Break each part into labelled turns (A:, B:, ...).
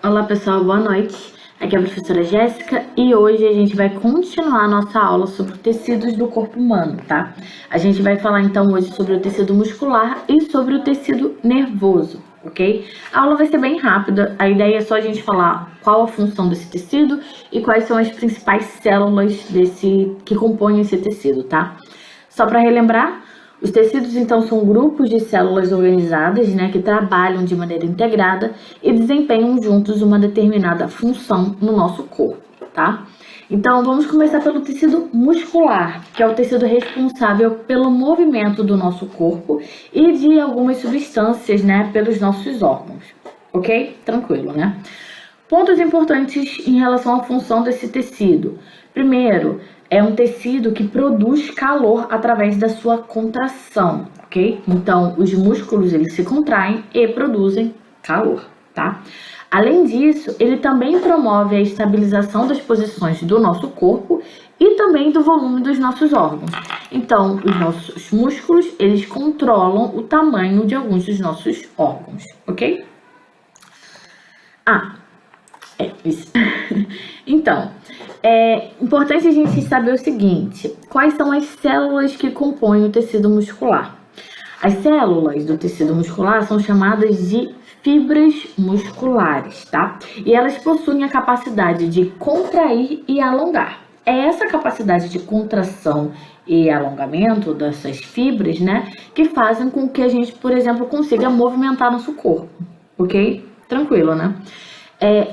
A: Olá pessoal, boa noite. Aqui é a professora Jéssica e hoje a gente vai continuar a nossa aula sobre tecidos do corpo humano, tá? A gente vai falar então hoje sobre o tecido muscular e sobre o tecido nervoso, ok? A aula vai ser bem rápida, a ideia é só a gente falar qual a função desse tecido e quais são as principais células que compõem esse tecido, tá? Só para relembrar, os tecidos, então, são grupos de células organizadas, né, que trabalham de maneira integrada e desempenham juntos uma determinada função no nosso corpo, tá? Então, vamos começar pelo tecido muscular, que é o tecido responsável pelo movimento do nosso corpo e de algumas substâncias, né, pelos nossos órgãos, ok? Tranquilo, né? Pontos importantes em relação à função desse tecido. Primeiro, é um tecido que produz calor através da sua contração, ok? Então, os músculos, eles se contraem e produzem calor, tá? Além disso, ele também promove a estabilização das posições do nosso corpo e também do volume dos nossos órgãos. Então, os nossos músculos, eles controlam o tamanho de alguns dos nossos órgãos, ok? Isso. Então, é importante a gente saber o seguinte: quais são as células que compõem o tecido muscular? As células do tecido muscular são chamadas de fibras musculares, tá? E elas possuem a capacidade de contrair e alongar. É essa capacidade de contração e alongamento dessas fibras, né, que fazem com que a gente, por exemplo, consiga movimentar nosso corpo, ok? Tranquilo, né?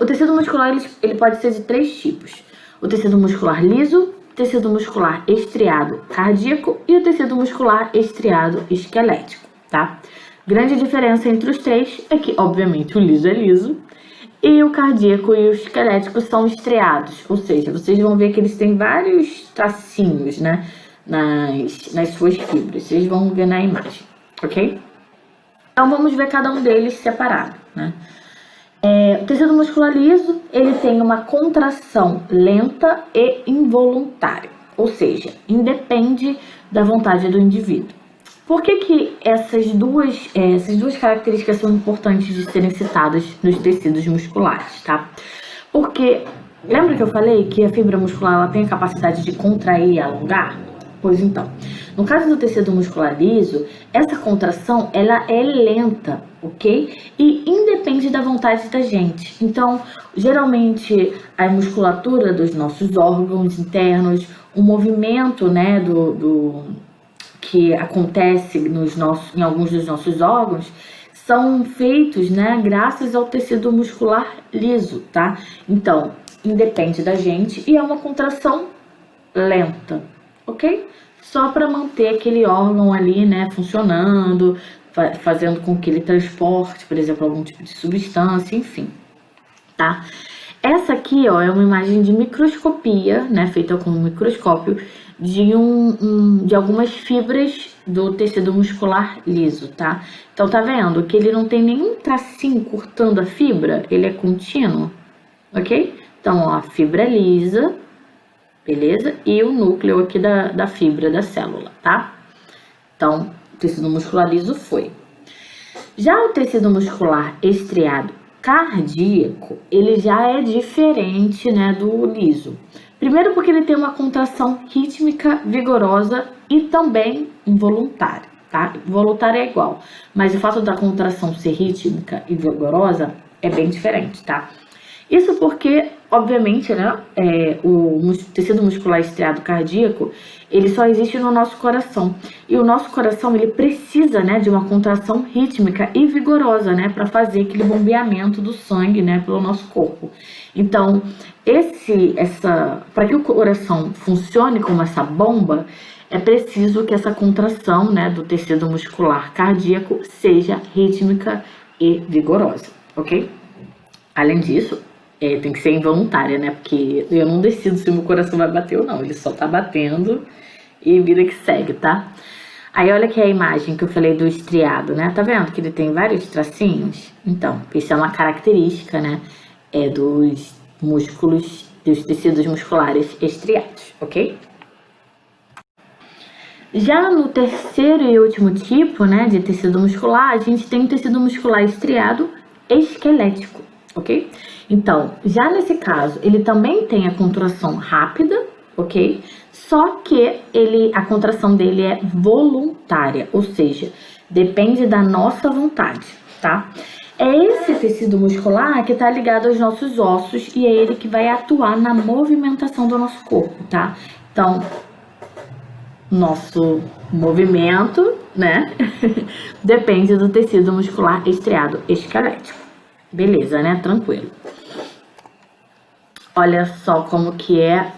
A: O tecido muscular ele pode ser de 3 tipos: o tecido muscular liso, o tecido muscular estriado cardíaco e o tecido muscular estriado esquelético, tá? Grande diferença entre os três é que, obviamente, o liso é liso e o cardíaco e o esquelético são estriados, ou seja, vocês vão ver que eles têm vários tracinhos, né, nas suas fibras. Vocês vão ver na imagem, ok? Então, vamos ver cada um deles separado, né? O tecido muscular liso, ele tem uma contração lenta e involuntária, ou seja, independe da vontade do indivíduo. Por que essas duas características são importantes de serem citadas nos tecidos musculares, tá? Porque, lembra que eu falei que a fibra muscular ela tem a capacidade de contrair e alongar? Pois então, no caso do tecido muscular liso, essa contração ela é lenta, ok? E independe da vontade da gente. Então, geralmente, a musculatura dos nossos órgãos internos, o movimento, né, que acontece em alguns dos nossos órgãos, são feitos, né, graças ao tecido muscular liso, tá? Então, independe da gente e é uma contração lenta, ok? Só para manter aquele órgão ali, né, funcionando, fazendo com que ele transporte, por exemplo, algum tipo de substância, enfim, tá? Essa aqui, ó, é uma imagem de microscopia, né, feita com um microscópio de algumas fibras do tecido muscular liso, tá? Então, tá vendo que ele não tem nenhum tracinho cortando a fibra, ele é contínuo, ok? Então, ó, a fibra é lisa, beleza? E o núcleo aqui da fibra da célula, tá? Então, o tecido muscular liso foi. Já o tecido muscular estriado cardíaco, ele já é diferente, né, do liso. Primeiro porque ele tem uma contração rítmica vigorosa e também involuntária, tá? Voluntária é igual, mas o fato da contração ser rítmica e vigorosa é bem diferente, tá? Isso porque, obviamente, né, o tecido muscular estriado cardíaco, ele só existe no nosso coração. E o nosso coração, ele precisa, né, de uma contração rítmica e vigorosa, né, para fazer aquele bombeamento do sangue, né, pelo nosso corpo. Então, para que o coração funcione como essa bomba, é preciso que essa contração, né, do tecido muscular cardíaco seja rítmica e vigorosa, ok? Além disso, tem que ser involuntária, né? Porque eu não decido se o meu coração vai bater ou não. Ele só tá batendo e vida que segue, tá? Aí olha aqui a imagem que eu falei do estriado, né? Tá vendo que ele tem vários tracinhos? Então, isso é uma característica, né? Dos músculos, dos tecidos musculares estriados, ok? Já no terceiro e último tipo, né, de tecido muscular, a gente tem o tecido muscular estriado esquelético. ok? Então, já nesse caso, ele também tem a contração rápida, ok? Só que a contração dele é voluntária, ou seja, depende da nossa vontade, tá? É esse tecido muscular que está ligado aos nossos ossos e é ele que vai atuar na movimentação do nosso corpo, tá? Então, nosso movimento, né, depende do tecido muscular estriado esquelético. Beleza, né? Tranquilo. Olha só como que é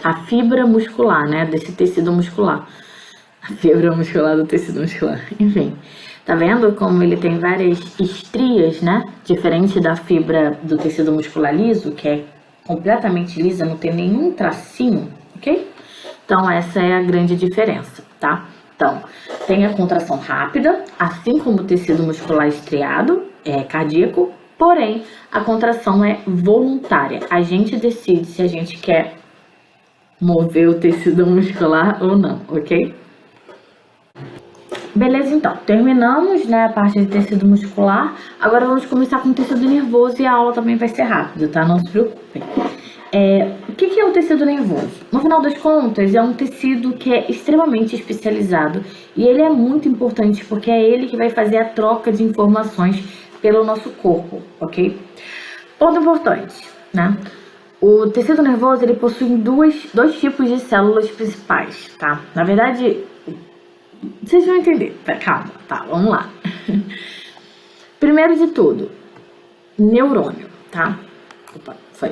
A: a fibra muscular, né, desse tecido muscular. A fibra muscular do tecido muscular, enfim. Tá vendo como ele tem várias estrias, né? Diferente da fibra do tecido muscular liso, que é completamente lisa, não tem nenhum tracinho, ok? Então, essa é a grande diferença, tá? Então, tem a contração rápida, assim como o tecido muscular estriado, cardíaco, porém, a contração é voluntária. A gente decide se a gente quer mover o tecido muscular ou não, ok? Beleza, então, terminamos, né, a parte de tecido muscular. Agora vamos começar com o tecido nervoso e a aula também vai ser rápida, tá? Não se preocupem. O que é o tecido nervoso? No final das contas, é um tecido que é extremamente especializado e ele é muito importante porque é ele que vai fazer a troca de informações pelo nosso corpo, ok? Ponto importante, né? O tecido nervoso, ele possui dois tipos de células principais, tá? Na verdade, vocês vão entender, calma, tá, vamos lá. Primeiro de tudo, neurônio, tá? Opa, foi.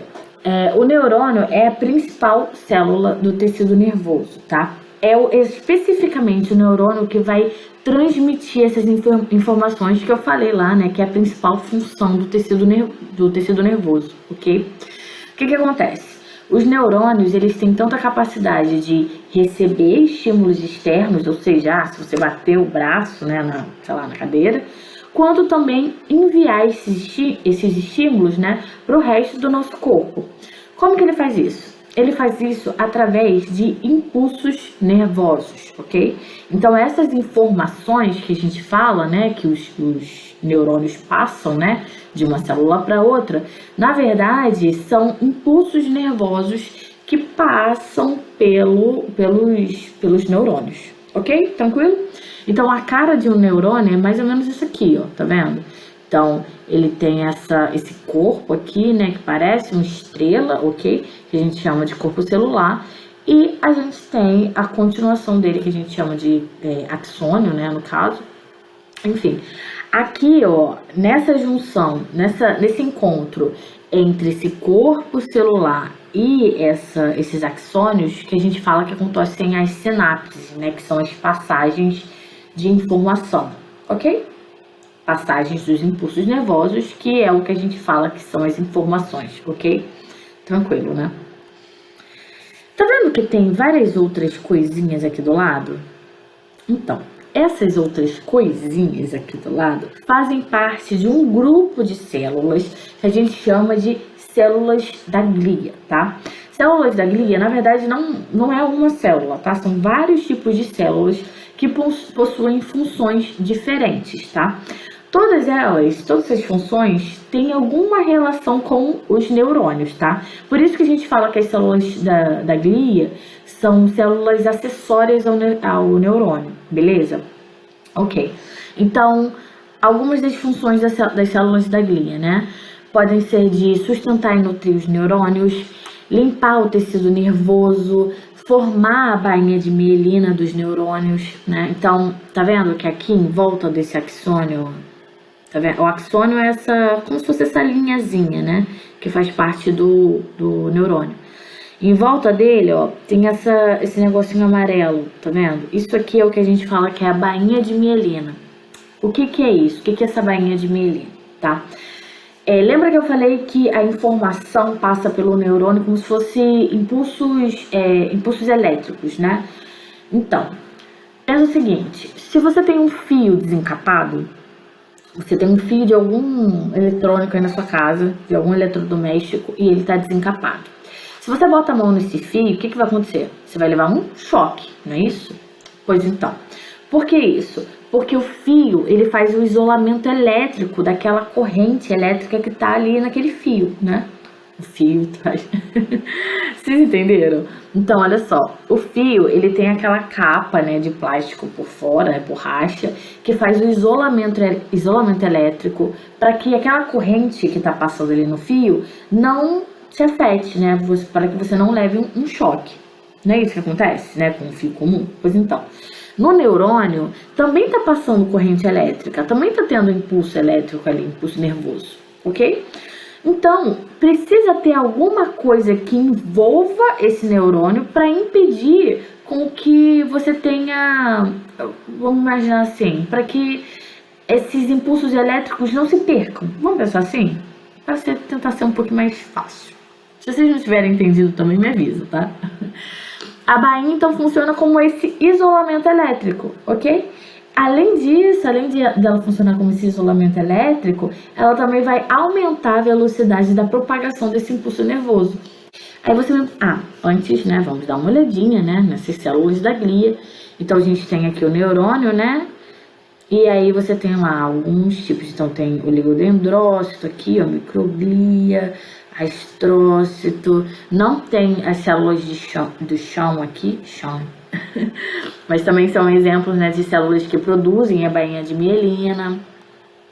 A: O neurônio é a principal célula do tecido nervoso, tá? Especificamente o neurônio que vai transmitir essas informações que eu falei lá, né? Que é a principal função do tecido nervoso, ok? O que acontece? Os neurônios, eles têm tanta capacidade de receber estímulos externos, ou seja, se você bater o braço, né, na cadeira, quanto também enviar esses estímulos, né, para o resto do nosso corpo. Como que ele faz isso? Ele faz isso através de impulsos nervosos, ok? Então, essas informações que a gente fala, né, que os neurônios passam, né, de uma célula para outra, na verdade, são impulsos nervosos que passam pelos neurônios, ok? Tranquilo? Então, a cara de um neurônio é mais ou menos isso aqui, ó, tá vendo? Então, ele tem esse corpo aqui, né, que parece uma estrela, ok? Que a gente chama de corpo celular. E a gente tem a continuação dele, que a gente chama de axônio, né, no caso. Enfim, aqui, ó, nessa junção, nesse encontro entre esse corpo celular e esses axônios, que a gente fala que acontecem as sinapses, né, que são as passagens de informação, ok? Passagens dos impulsos nervosos, que é o que a gente fala que são as informações, ok? Tranquilo, né? Tá vendo que tem várias outras coisinhas aqui do lado? Então, essas outras coisinhas aqui do lado fazem parte de um grupo de células que a gente chama de células da glia, tá? Células da glia, na verdade, não é uma célula, tá? São vários tipos de células que possuem funções diferentes, tá? Todas essas funções têm alguma relação com os neurônios, tá? Por isso que a gente fala que as células da glia são células acessórias ao neurônio, beleza? Ok. Então, algumas das funções das células da glia, né? Podem ser de sustentar e nutrir os neurônios, limpar o tecido nervoso, formar a bainha de mielina dos neurônios, né? Então, tá vendo que aqui em volta desse axônio, tá vendo? O axônio é como se fosse essa linhazinha, né? Que faz parte do neurônio. Em volta dele, ó, tem esse negocinho amarelo, tá vendo? Isso aqui é o que a gente fala que é a bainha de mielina. O que é isso? O que é essa bainha de mielina, tá? Lembra que eu falei que a informação passa pelo neurônio como se fosse impulsos elétricos, né? Então, pensa o seguinte, se você tem um fio desencapado, você tem um fio de algum eletrônico aí na sua casa, de algum eletrodoméstico, e ele tá desencapado. Se você bota a mão nesse fio, o que vai acontecer? Você vai levar um choque, não é isso? Pois então, por que isso? Porque o fio, ele faz o isolamento elétrico daquela corrente elétrica que tá ali naquele fio, né? O fio traz... Vocês entenderam? Então, olha só. O fio, ele tem aquela capa, né, de plástico por fora, né, borracha, que faz o isolamento elétrico para que aquela corrente que tá passando ali no fio não se afete, né? Para que você não leve um choque. Não é isso que acontece, né, com o fio comum? Pois então... No neurônio, também está passando corrente elétrica, também está tendo impulso elétrico ali, impulso nervoso, ok? Então, precisa ter alguma coisa que envolva esse neurônio para impedir com que você tenha, vamos imaginar assim, para que esses impulsos elétricos não se percam. Vamos pensar assim? Para tentar ser um pouquinho mais fácil. Se vocês não tiverem entendido, também me avisa, tá? A bainha, então, funciona como esse isolamento elétrico, ok? Além disso, dela funcionar como esse isolamento elétrico, ela também vai aumentar a velocidade da propagação desse impulso nervoso. Aí você... antes, né, vamos dar uma olhadinha, né, nessas células da glia. Então, a gente tem aqui o neurônio, né? E aí você tem lá alguns tipos. Então, tem o oligodendrócito aqui, ó, microglia... astrócito, não tem as células do chão aqui, mas também são exemplos, né, de células que produzem a bainha de mielina,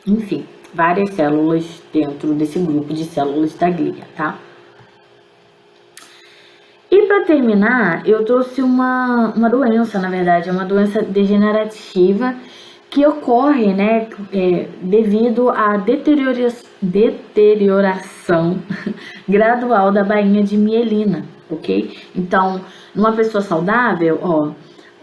A: enfim, várias células dentro desse grupo de células da glia, tá? E para terminar, eu trouxe uma doença, na verdade, é uma doença degenerativa que ocorre, né, devido à deterioração gradual da bainha de mielina, ok? Então, numa pessoa saudável, ó,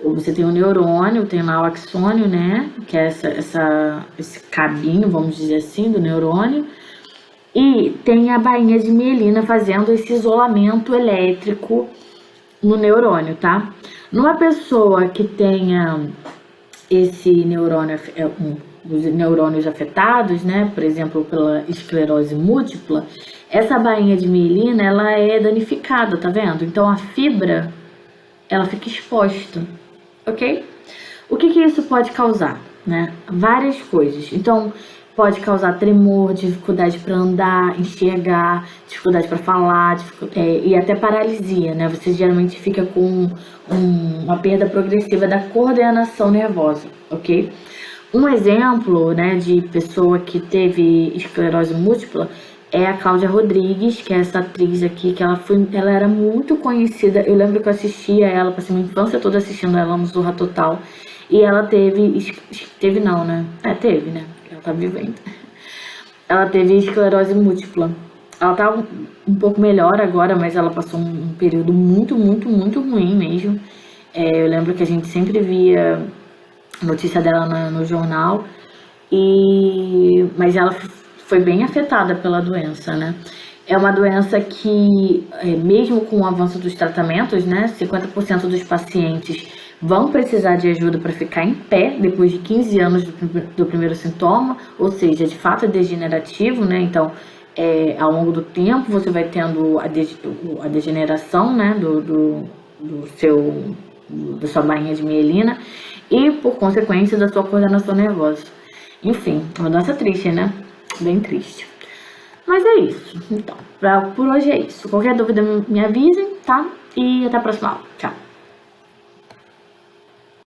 A: você tem o neurônio, tem lá o axônio, né, que é esse cabinho, vamos dizer assim, do neurônio, e tem a bainha de mielina fazendo esse isolamento elétrico no neurônio, tá? Numa pessoa que tenha esse neurônio, os neurônios afetados, né, por exemplo, pela esclerose múltipla, essa bainha de mielina, ela é danificada, tá vendo? Então, a fibra, ela fica exposta, ok? O que isso pode causar, né? Várias coisas. Então, pode causar tremor, dificuldade para andar, enxergar, dificuldade para falar, e até paralisia, né? Você geralmente fica com uma perda progressiva da coordenação nervosa, ok? Um exemplo, né, de pessoa que teve esclerose múltipla é a Cláudia Rodrigues, que é essa atriz aqui, que ela era muito conhecida. Eu lembro que eu assistia ela, passei minha infância toda assistindo ela no Zorra Total. E ela teve, né? Ela tá vivendo. Ela teve esclerose múltipla. Ela tá um pouco melhor agora, mas ela passou um período muito, muito, muito ruim mesmo. Eu lembro que a gente sempre via notícia dela no jornal, mas ela foi bem afetada pela doença, né? É uma doença que, mesmo com o avanço dos tratamentos, né, 50% dos pacientes vão precisar de ajuda para ficar em pé depois de 15 anos do primeiro sintoma, ou seja, de fato é degenerativo, né? Então, ao longo do tempo, você vai tendo a degeneração, né, da sua bainha de mielina e, por consequência, da sua coordenação nervosa. Enfim, uma doença triste, né? Bem triste. Mas é isso. Então, por hoje é isso. Qualquer dúvida me avisem, tá? E até a próxima aula. Tchau.